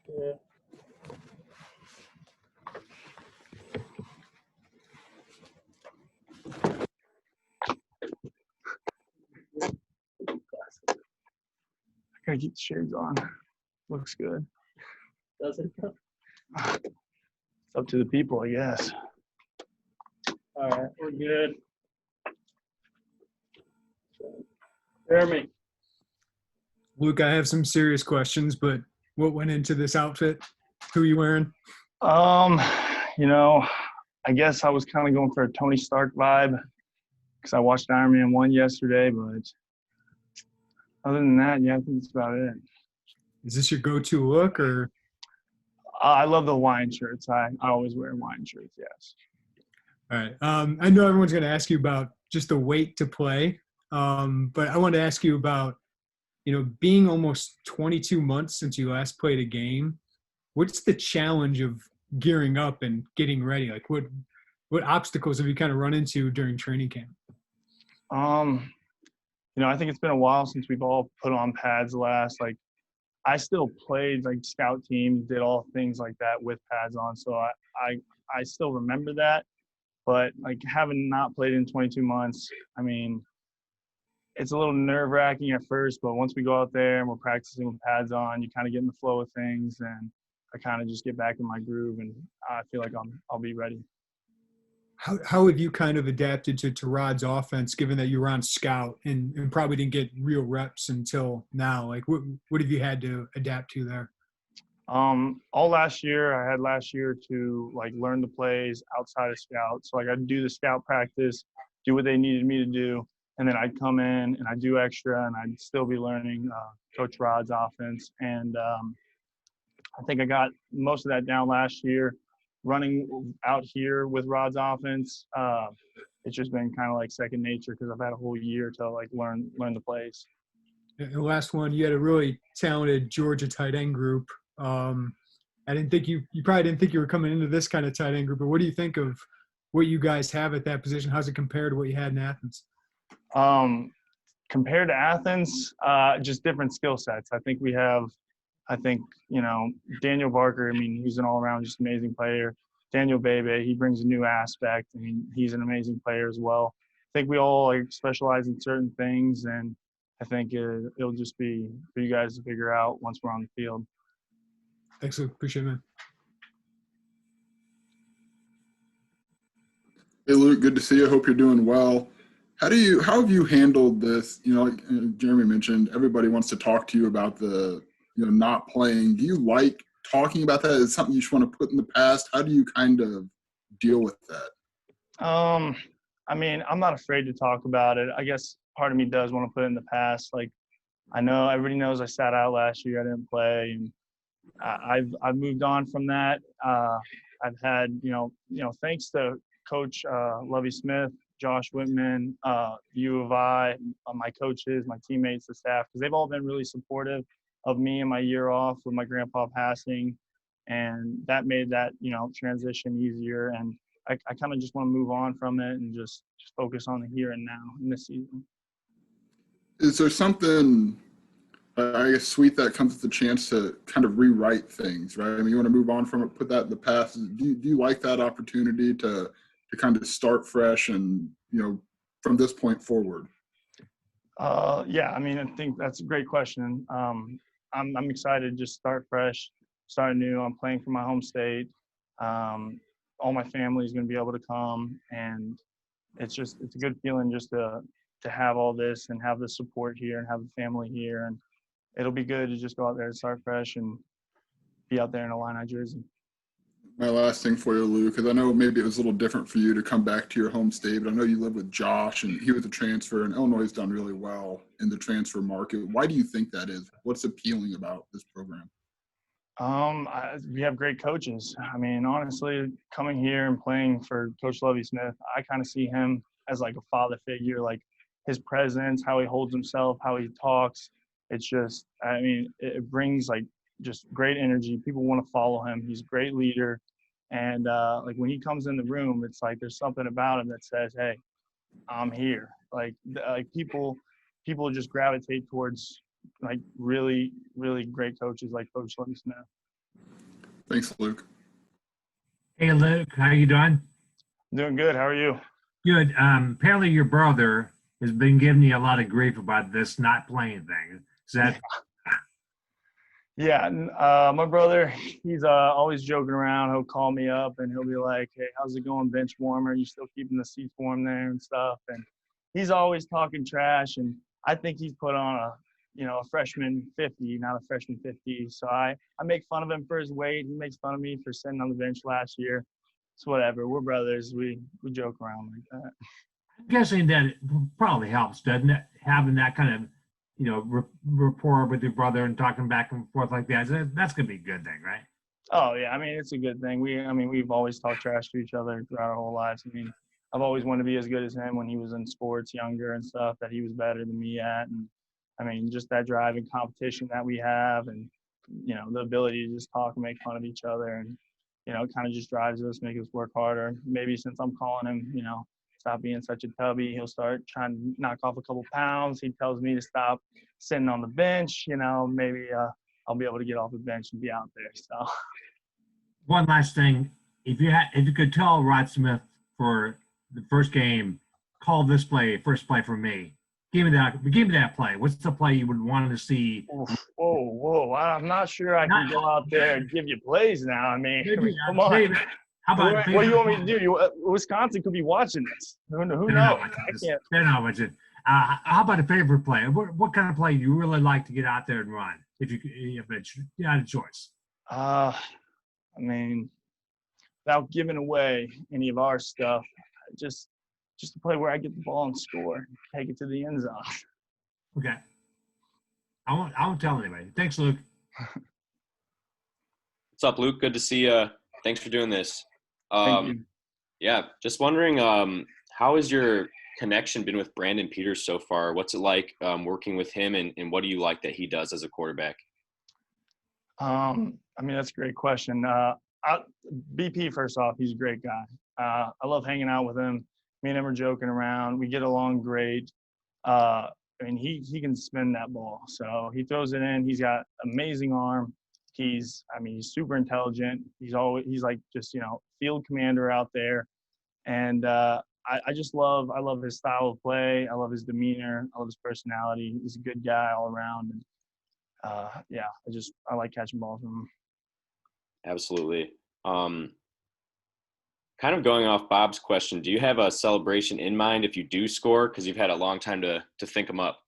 Yeah. I gotta keep the shades on. Looks good. Does it? It's up to the people, I guess. All right, we're good. Jeremy. Luke, I have some serious questions, but what went into this outfit? Who are you wearing? You know, I guess I was kind of going for a Tony Stark vibe because I watched Iron Man 1 yesterday, but other than that, yeah, I think that's about it. Is this your go-to look, or? I love the Hawaiian shirts. I always wear Hawaiian shirts, yes. All right. I know everyone's going to ask you about just the weight to play, but I want to ask you about, being almost 22 months since you last played a game. What's the challenge of gearing up and getting ready? Like, what obstacles have you kind of run into during training camp? I think it's been a while since we've all put on pads last. Like, I still played like scout teams, did all things like that with pads on. So I still remember that. But like having not played in 22 months, I mean, it's a little nerve-wracking at first, but once we go out there and we're practicing with pads on, you kind of get in the flow of things, and I kind of just get back in my groove, and I feel like I'll be ready. How have you kind of adapted to Rod's offense, given that you were on scout and probably didn't get real reps until now? Like, what have you had to adapt to there? All last year, I had last year to like learn the plays outside of scout. So like I'd do the scout practice, do what they needed me to do, and then I'd come in and I'd do extra, and I'd still be learning Coach Rod's offense. And I think I got most of that down last year. Running out here with Rod's offense, it's just been kind of like second nature because I've had a whole year to like learn the plays. And the last one, you had a really talented Georgia tight end group. I didn't think you probably didn't think you were coming into this kind of tight end group, but what do you think of what you guys have at that position? How's it compared to what you had in Athens? Compared to Athens, just different skill sets. I think Daniel Barker, I mean, he's an all-around just amazing player. Daniel Bebe, he brings a new aspect. I mean, he's an amazing player as well. I think we all like specialize in certain things, and I think it'll just be for you guys to figure out once we're on the field. Thanks, Luke. Appreciate it, man. Hey, Luke, good to see you. I hope you're doing well. How have you handled this? Like Jeremy mentioned, everybody wants to talk to you about the, not playing. Do you like talking about that? Is it something you just want to put in the past? How do you kind of deal with that? I mean, I'm not afraid to talk about it. I guess part of me does want to put it in the past. Like, I know everybody knows I sat out last year. I didn't play, and I've moved on from that. I've had, thanks to Coach Lovie Smith, Josh Whitman, U of I, my coaches, my teammates, the staff, because they've all been really supportive of me and my year off with my grandpa passing, and that made that transition easier. And I kind of just want to move on from it and just focus on the here and now in this season. Is there something, I guess, sweet that comes with the chance to kind of rewrite things, right? I mean, you want to move on from it, put that in the past. Do you like that opportunity to kind of start fresh and, from this point forward? Yeah, I mean, I think that's a great question. I'm excited to just start fresh, start new. I'm playing for my home state. All my family is going to be able to come, and it's a good feeling just to have all this and have the support here and have the family here, and it'll be good to just go out there and start fresh and be out there in a Illini jersey. My last thing for you, Lou, because I know maybe it was a little different for you to come back to your home state, but I know you live with Josh, and he was a transfer, and Illinois has done really well in the transfer market. Why do you think that is? What's appealing about this program? We have great coaches. I mean, honestly, coming here and playing for Coach Lovie Smith, I kind of see him as like a father figure, like his presence, how he holds himself, how he talks. It's just, I mean, it brings like just great energy. People want to follow him. He's a great leader. And like when he comes in the room, it's like there's something about him that says, hey, I'm here. Like people just gravitate towards like really, really great coaches like Coach Lovie Smith. Thanks, Luke. Hey, Luke, how you doing? Doing good. How are you? Good. Apparently your brother has been giving you a lot of grief about this not playing thing. Is that Yeah, my brother, he's always joking around. He'll call me up and he'll be like, "Hey, how's it going, bench warmer? You still keeping the seats warm there and stuff?" And he's always talking trash. And I think he's put on a freshman 50, not a freshman 50. So I make fun of him for his weight. He makes fun of me for sitting on the bench last year. It's whatever. We're brothers. We joke around like that. I'm guessing that it probably helps, doesn't it? Having that kind of, rapport with your brother and talking back and forth like that. That's going to be a good thing, right? Oh yeah, I mean it's a good thing. We've always talked trash to each other throughout our whole lives. I mean, I've always wanted to be as good as him when he was in sports younger and stuff that he was better than me at. And I mean, just that drive and competition that we have, and the ability to just talk and make fun of each other, and it kind of just drives us, make us work harder. Maybe since I'm calling him, stop being such a tubby, he'll start trying to knock off a couple pounds. He tells me to stop sitting on the bench. Maybe I'll be able to get off the bench and be out there. So. One last thing, if you could tell Rod Smith for the first game, call this play, first play for me. Give me that play. What's the play you would want to see? Whoa! I'm not sure I can go out there and give you plays now. I mean, come on. Maybe. How about What do you want me to do? Wisconsin could be watching this. Who knows? I can't. They're not watching. How about a favorite play? What kind of play do you really like to get out there and run? If you had a choice. I mean, without giving away any of our stuff, just a play where I get the ball and score, take it to the end zone. Okay. I won't tell anybody. Thanks, Luke. What's up, Luke? Good to see you. Thanks for doing this. Thank you. Yeah, just wondering, how has your connection been with Brandon Peters so far? What's it like working with him, and what do you like that he does as a quarterback? I mean, that's a great question. BP, first off, he's a great guy. I love hanging out with him. Me and him are joking around. We get along great. I mean, he can spin that ball. So he throws it in. He's got amazing arm. He's super intelligent. He's like just, field commander out there. And I love his style of play. I love his demeanor. I love his personality. He's a good guy all around. And I like catching balls from him. Absolutely. Kind of going off Bob's question, do you have a celebration in mind if you do score? Because you've had a long time to think them up.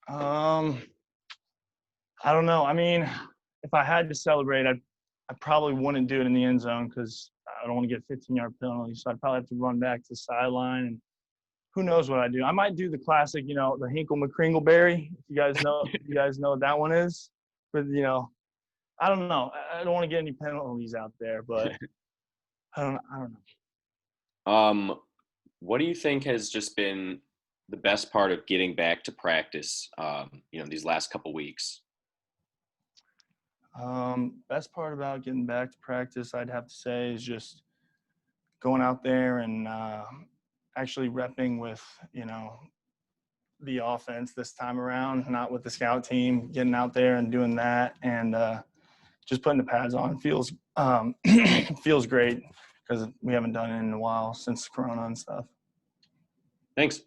I don't know. I mean, if I had to celebrate, I probably wouldn't do it in the end zone because I don't want to get 15-yard penalty. So I'd probably have to run back to the sideline, and who knows what I do. I might do the classic, the Hinkle McCringleberry. If you guys know what that one is. But I don't know. I don't want to get any penalties out there, but I don't know. What do you think has just been the best part of getting back to practice, these last couple weeks? Best part about getting back to practice, I'd have to say, is just going out there and actually repping with, the offense this time around, not with the scout team, getting out there and doing that and just putting the pads on feels feels great because we haven't done it in a while since Corona and stuff. Thanks.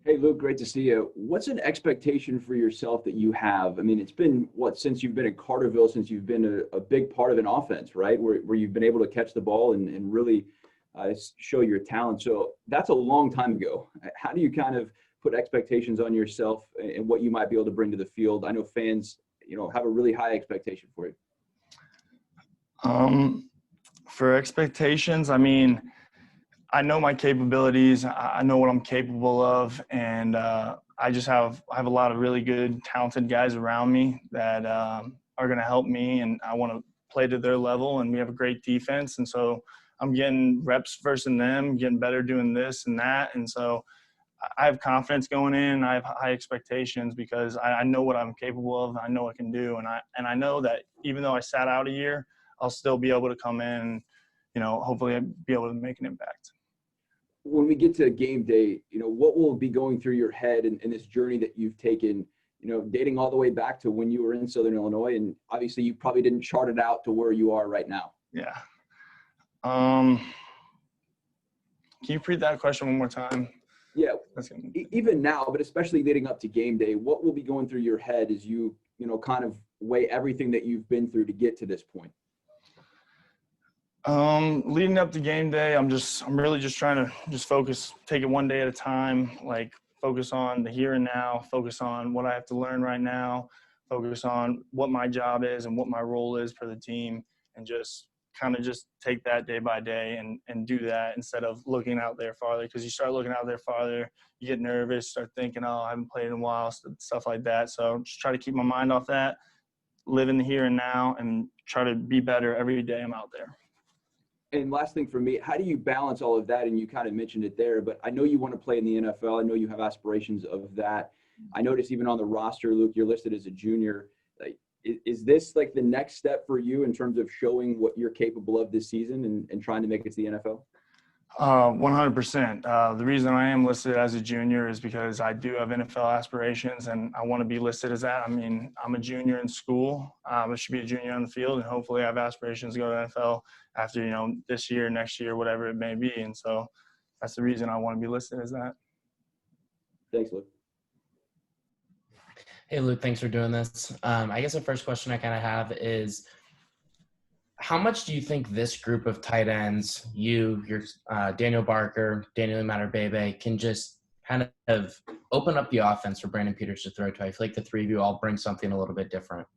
Hey, Luke, great to see you. What's an expectation for yourself that you have? I mean, it's been, since you've been in Carterville, since you've been a big part of an offense, right, where you've been able to catch the ball and really show your talent. So that's a long time ago. How do you kind of put expectations on yourself and what you might be able to bring to the field? I know fans, have a really high expectation for you. For expectations, I mean, I know my capabilities. I know what I'm capable of, and I have a lot of really good, talented guys around me that are going to help me, and I want to play to their level. And we have a great defense, and so I'm getting reps versus them, getting better doing this and that, and so I have confidence going in. I have high expectations because I know what I'm capable of. I know what I can do, and I know that even though I sat out a year, I'll still be able to come in, and, hopefully be able to make an impact. When we get to game day, what will be going through your head in this journey that you've taken, dating all the way back to when you were in Southern Illinois, and obviously you probably didn't chart it out to where you are right now. Yeah. Can you repeat that question one more time? Yeah, That's gonna... even now, but especially leading up to game day, what will be going through your head as you kind of weigh everything that you've been through to get to this point? Leading up to game day, I'm really just trying to just focus, take it one day at a time, like focus on the here and now, focus on what I have to learn right now, focus on what my job is and what my role is for the team, and just kind of just take that day by day and do that instead of looking out there farther. Because you start looking out there farther, you get nervous, start thinking, oh, I haven't played in a while, stuff like that. So just try to keep my mind off that, live in the here and now, and try to be better every day I'm out there. And last thing for me, how do you balance all of that? And you kind of mentioned it there, but I know you want to play in the NFL. I know you have aspirations of that. I noticed even on the roster, Luke, you're listed as a junior. Like, is this like the next step for you in terms of showing what you're capable of this season and trying to make it to the NFL? 100%. The reason I am listed as a junior is because I do have NFL aspirations, and I want to be listed as that. I mean, I'm a junior in school. I should be a junior on the field, and hopefully I have aspirations to go to the NFL after, this year, next year, whatever it may be. And so that's the reason I want to be listed as that. Thanks, Luke. Hey, Luke, thanks for doing this. I guess the first question I kind of have is, how much do you think this group of tight ends, your Daniel Barker, Daniel Matter-Bebe, can just kind of open up the offense for Brandon Peters to throw to? I feel like the three of you all bring something a little bit different.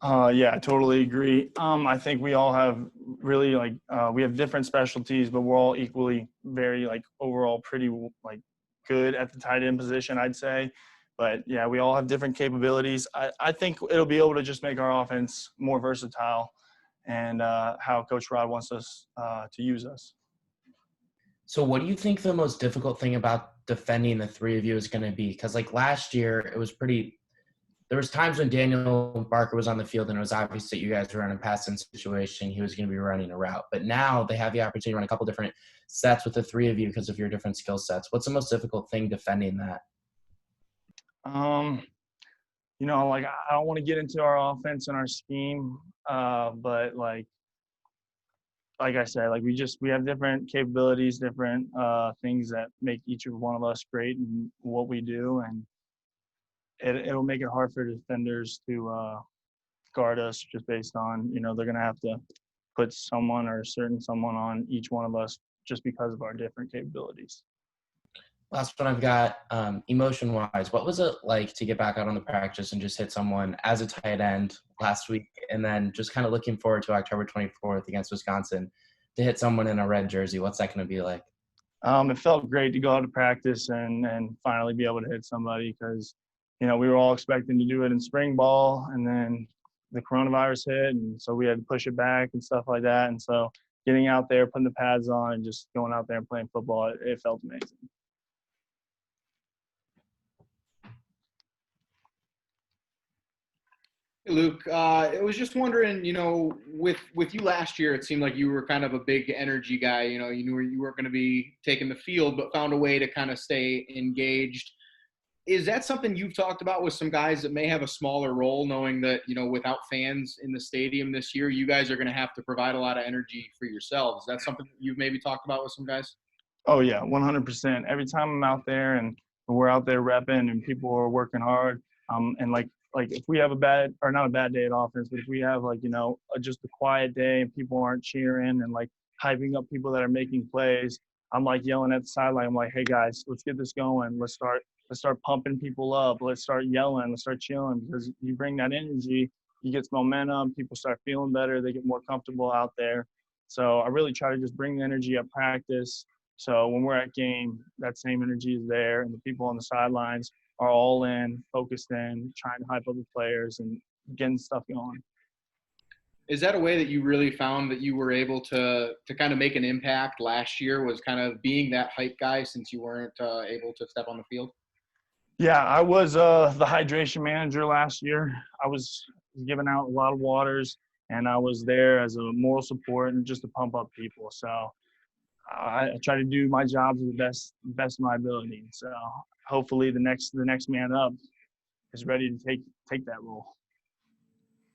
Yeah, I totally agree. I think we all have really we have different specialties, but we're all equally very overall pretty good at the tight end position, I'd say. But yeah, we all have different capabilities. I think it'll be able to just make our offense more versatile, and how Coach Rod wants us to use us. So what do you think the most difficult thing about defending the three of you is going to be? Because last year, it was there was times when Daniel Barker was on the field and it was obvious that you guys were in a passing situation. He was going to be running a route. But now they have the opportunity to run a couple different sets with the three of you because of your different skill sets. What's the most difficult thing defending that? I don't want to get into our offense and our scheme, but like I said, we have different capabilities, different things that make each one of us great in what we do, and it'll make it hard for defenders to guard us just based on, they're going to have to put someone or someone on each one of us just because of our different capabilities. Last one I've got, emotion-wise, what was it like to get back out on the practice and just hit someone as a tight end last week, and then just kind of looking forward to October 24th against Wisconsin to hit someone in a red jersey? What's that going to be like? It felt great to go out to practice and finally be able to hit somebody because, we were all expecting to do it in spring ball, and then the coronavirus hit, and so we had to push it back and stuff like that. And so getting out there, putting the pads on, and just going out there and playing football, it felt amazing. Hey, Luke, I was just wondering, with you last year, it seemed like you were kind of a big energy guy. You knew you weren't going to be taking the field, but found a way to kind of stay engaged. Is that something you've talked about with some guys that may have a smaller role, knowing that, without fans in the stadium this year, you guys are going to have to provide a lot of energy for yourselves? Is that something that you've maybe talked about with some guys? Oh, yeah, 100%. Every time I'm out there and we're out there repping and people are working hard, and like if we have not a bad day at offense, but if we have just a quiet day and people aren't cheering and hyping up people that are making plays, I'm yelling at the sideline. I'm like, hey guys, let's get this going. Let's start pumping people up. Let's start yelling. Let's start chilling, because you bring that energy, you get momentum. People start feeling better. They get more comfortable out there. So I really try to just bring the energy at practice. So when we're at game, that same energy is there, and the people on the sidelines are all in, focused in, trying to hype up the players and getting stuff going. Is that a way that you really found that you were able to kind of make an impact last year, was kind of being that hype guy since you weren't able to step on the field? Yeah, I was the hydration manager last year. I was giving out a lot of waters, and I was there as a moral support and just to pump up people. So I try to do my job to the best of my ability. So hopefully the next man up ready to take that role.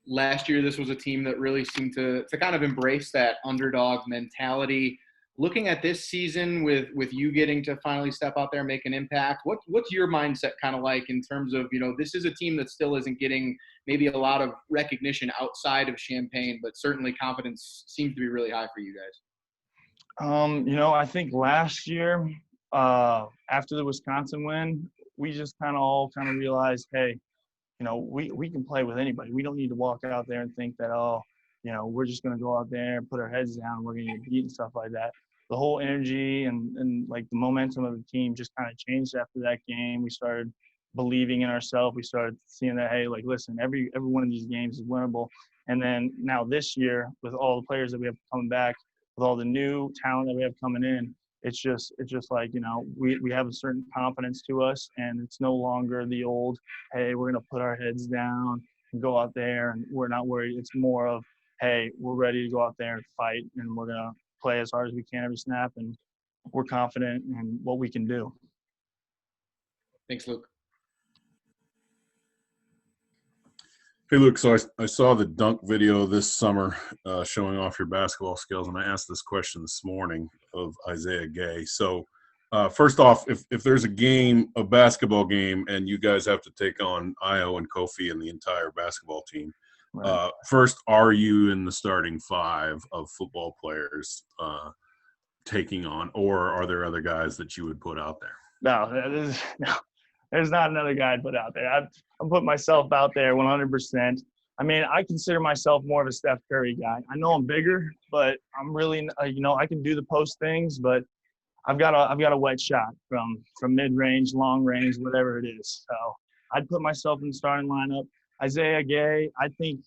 Last year, this was a team that really seemed to kind of embrace that underdog mentality. Looking at this season with you getting to finally step out there and make an impact, what's your mindset kind of like in terms of, this is a team that still isn't getting maybe a lot of recognition outside of Champaign, but certainly confidence seems to be really high for you guys. I think last year, after the Wisconsin win, we just kind of realized, hey, we can play with anybody. We don't need to walk out there and think that, we're just going to go out there and put our heads down and we're going to get beat and stuff like that. The whole energy and like the momentum of the team just kind of changed after that game. We started believing in ourselves. We started seeing that, hey, like, listen, every one of these games is winnable. And then now this year, with all the players that we have coming back, with all the new talent that we have coming in, it's just like, we have a certain confidence to us, and it's no longer the old, hey, we're going to put our heads down and go out there and we're not worried. It's more of, hey, we're ready to go out there and fight, and we're going to play as hard as we can every snap, and we're confident in what we can do. Thanks, Luke. Hey, Luke, so I saw the dunk video this summer showing off your basketball skills, and I asked this question this morning of Isaiah Gay. So first off, if there's a basketball game, and you guys have to take on Io and Kofi and the entire basketball team, Right. first, are you in the starting five of football players taking on, or are there other guys that you would put out there? No, there's not another guy I'd put out there. I'm putting myself out there 100%. I mean, I consider myself more of a Steph Curry guy. I know I'm bigger, but I'm really, I can do the post things, but I've got a wet shot from mid-range, long range, whatever it is. So I'd put myself in the starting lineup. Isaiah Gay, I think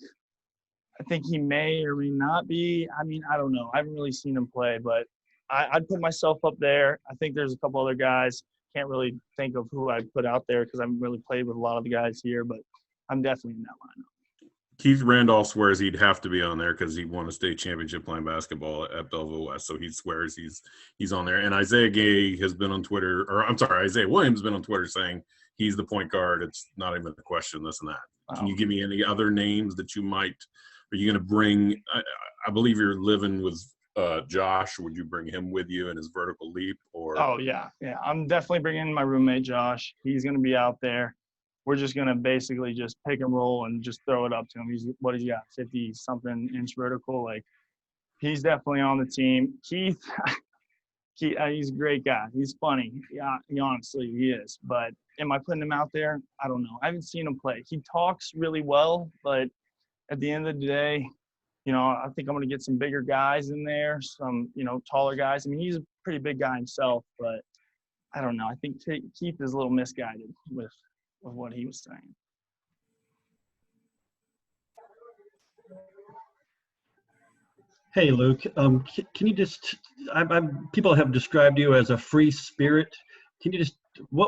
he may or may not be. I mean, I don't know. I haven't really seen him play, but I'd put myself up there. I think there's a couple other guys. Can't really think of who I'd put out there because I haven't really played with a lot of the guys here, but I'm definitely in that lineup. Keith Randolph swears he'd have to be on there because he won a state championship playing basketball at Belleville West, so he swears he's on there. And Isaiah Gay has been on Twitter, Isaiah Williams has been on Twitter saying he's the point guard. It's not even a question, this and that. Wow. Can you give me any other names that you might – are you going to bring – I believe you're living with Josh. Would you bring him with you in his vertical leap? Or Oh, yeah. I'm definitely bringing my roommate, Josh. He's going to be out there. We're just going to basically just pick and roll and just throw it up to him. He's he got, 50-something inch vertical. Like, he's definitely on the team. Keith, he's a great guy. He's funny. Yeah, honestly, he is. But am I putting him out there? I don't know. I haven't seen him play. He talks really well, but at the end of the day, I think I'm going to get some bigger guys in there, some, taller guys. I mean, he's a pretty big guy himself, but I don't know. I think Keith is a little misguided with what he was saying. Hey, Luke. Can you just? People have described you as a free spirit. Can you just?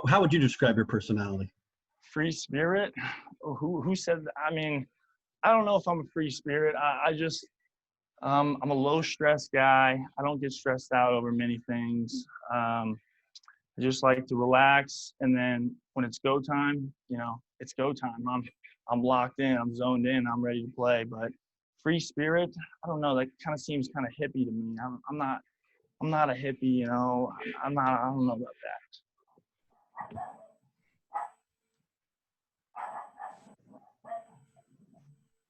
How would you describe your personality? Free spirit? Who said that? I mean, I don't know if I'm a free spirit. I'm a low stress guy. I don't get stressed out over many things. I just like to relax, and then when it's go time, it's go time. I'm locked in. I'm zoned in. I'm ready to play. But free spirit, I don't know. That kind of seems kind of hippie to me. I'm not a hippie. I don't know about that.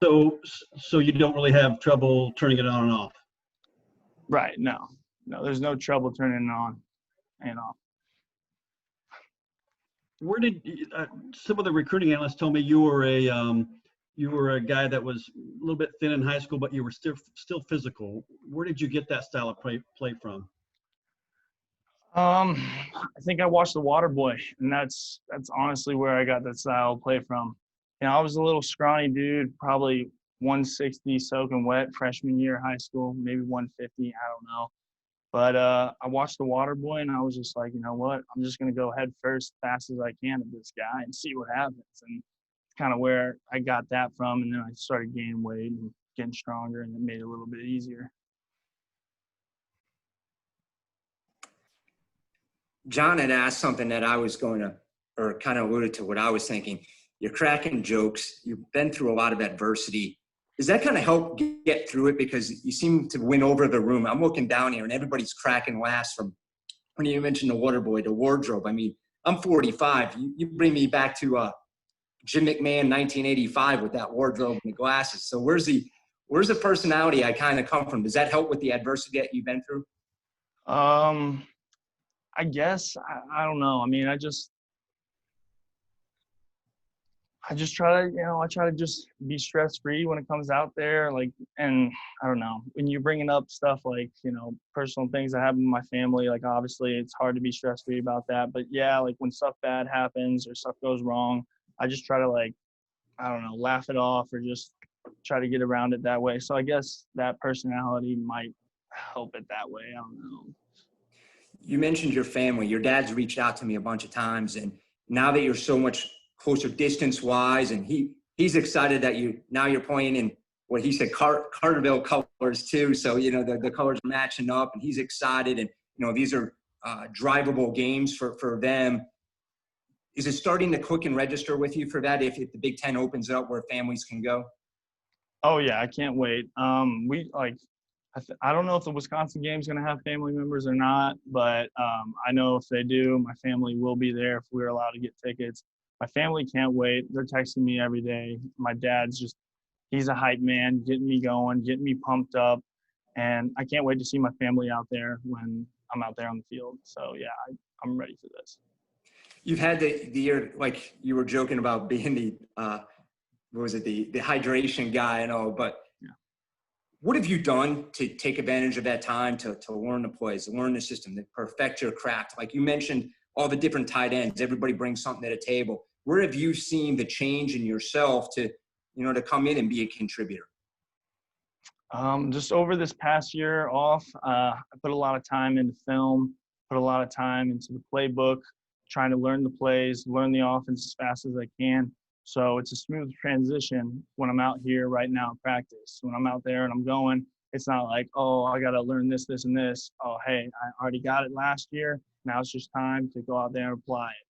So you don't really have trouble turning it on and off? Right. No, there's no trouble turning it on and off. Where did some of the recruiting analysts told me you were a guy that was a little bit thin in high school, but you were still physical. Where did you get that style of play from? I think I watched The Waterboy, and that's honestly where I got that style of play from. I was a little scrawny dude, probably 160 soaking wet freshman year of high school, maybe 150, I don't know. But I watched The Waterboy, and I was just like, you know what? I'm just going to go head first, fast as I can at this guy and see what happens. And it's kind of where I got that from. And then I started gaining weight and getting stronger, and it made it a little bit easier. John had asked something that I was going to, or kind of alluded to what I was thinking. you're cracking jokes. You've been through a lot of adversity. Does that kind of help get through it? Because you seem to win over the room. I'm looking down here and everybody's cracking laughs from when you mentioned the water boy, the wardrobe. I mean, I'm 45. You bring me back to Jim McMahon, 1985 with that wardrobe and the glasses. So where's the personality I kind of come from? Does that help with the adversity that you've been through? I guess I don't know. I mean, I just try to, I try to just be stress free when it comes out there. Like, and I don't know, when you're bringing up stuff like, personal things that happen in my family, like obviously it's hard to be stress free about that. But yeah, like when stuff bad happens or stuff goes wrong, I just try to I don't know, laugh it off or just try to get around it that way. So I guess that personality might help it that way. I don't know. You mentioned your family. Your dad's reached out to me a bunch of times, and now that you're so much closer distance-wise, and he's excited that you're playing in what he said Carterville colors too. So the colors are matching up, and he's excited. And these are drivable games for them. Is it starting to click and register with you for that? If the Big Ten opens up where families can go? Oh yeah, I can't wait. I don't know if the Wisconsin game is going to have family members or not, but I know if they do, my family will be there if we're allowed to get tickets. My family can't wait. They're texting me every day. My dad's he's a hype man, getting me going, getting me pumped up. And I can't wait to see my family out there when I'm out there on the field. So yeah, I'm ready for this. You've had the year, like you were joking about being the hydration guy and all, but what have you done to take advantage of that time to learn the plays, to learn the system, to perfect your craft? Like you mentioned, all the different tight ends, everybody brings something to the table. Where have you seen the change in yourself to come in and be a contributor? Just over this past year off, I put a lot of time into film, put a lot of time into the playbook, trying to learn the plays, learn the offense as fast as I can. So it's a smooth transition when I'm out here right now in practice. When I'm out there and I'm going, it's not like, oh, I got to learn this, this, and this. Oh, hey, I already got it last year. Now it's just time to go out there and apply it.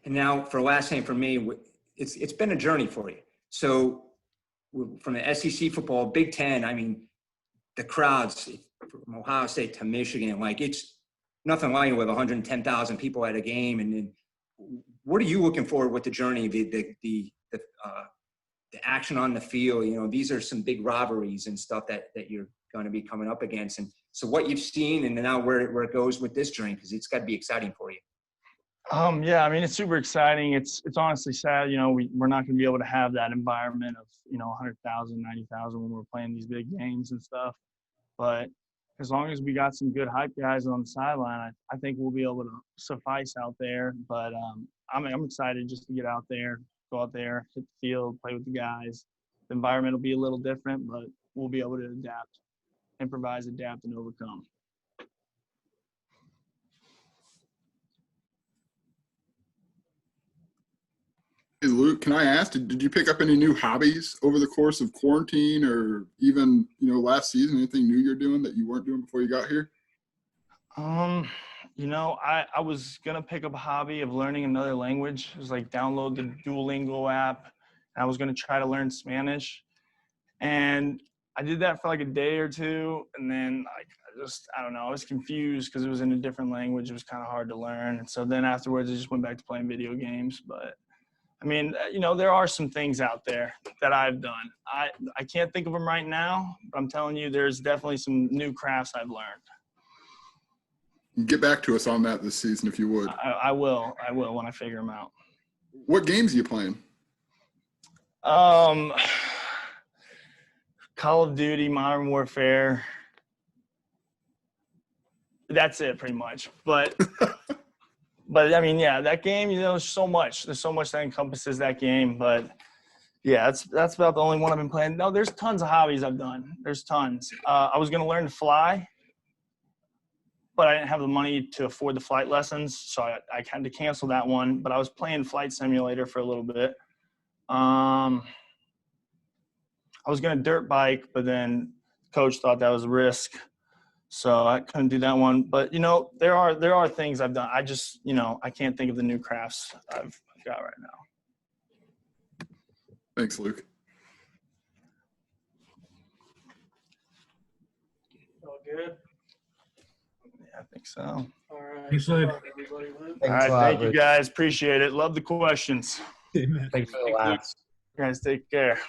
And now for last thing for me, it's been a journey for you. So from the SEC football, Big Ten, I mean, the crowds from Ohio State to Michigan, like it's nothing like it with 110,000 people at a game. And then what are you looking for with the journey, the action on the field? These are some big rivalries and stuff that you're going to be coming up against. And so what you've seen and now where it goes with this journey, because it's got to be exciting for you. Yeah, I mean, it's super exciting. It's honestly sad, we're not going to be able to have that environment of, 100,000, 90,000 when we're playing these big games and stuff. But as long as we got some good hype guys on the sideline, I think we'll be able to suffice out there. But I'm excited just to get out there, go out there, hit the field, play with the guys. The environment will be a little different, but we'll be able to adapt, improvise, adapt, and overcome. Hey, Luke, can I ask, did you pick up any new hobbies over the course of quarantine or even, last season? Anything new you're doing that you weren't doing before you got here? I was going to pick up a hobby of learning another language. It was like download the Duolingo app. And I was going to try to learn Spanish. And I did that for like a day or two. And then I don't know, I was confused because it was in a different language. It was kind of hard to learn. And so then afterwards, I just went back to playing video games. But I mean, there are some things out there that I've done. I can't think of them right now, but I'm telling you, there's definitely some new crafts I've learned. Get back to us on that this season if you would. I will when I figure them out. What games are you playing? Call of Duty, Modern Warfare. That's it pretty much. But I mean, yeah, that game, there's so much. There's so much that encompasses that game. But yeah, that's about the only one I've been playing. No, there's tons of hobbies I've done. There's tons. I was going to learn to fly, but I didn't have the money to afford the flight lessons, so I had to cancel that one. But I was playing Flight Simulator for a little bit. I was going to dirt bike, but then coach thought that was a risk, so I couldn't do that one. But there are things I've done. I just I can't think of the new crafts I've got right now. Thanks, Luke. All good? Yeah, I think so. All All right. Thanks, Luke. Good luck, everybody. Luke. Thanks right, a lot, thank you Luke. guys. Appreciate it. Love the questions. Amen. Thanks for the Thanks, Luke. laughs. Guys, take care.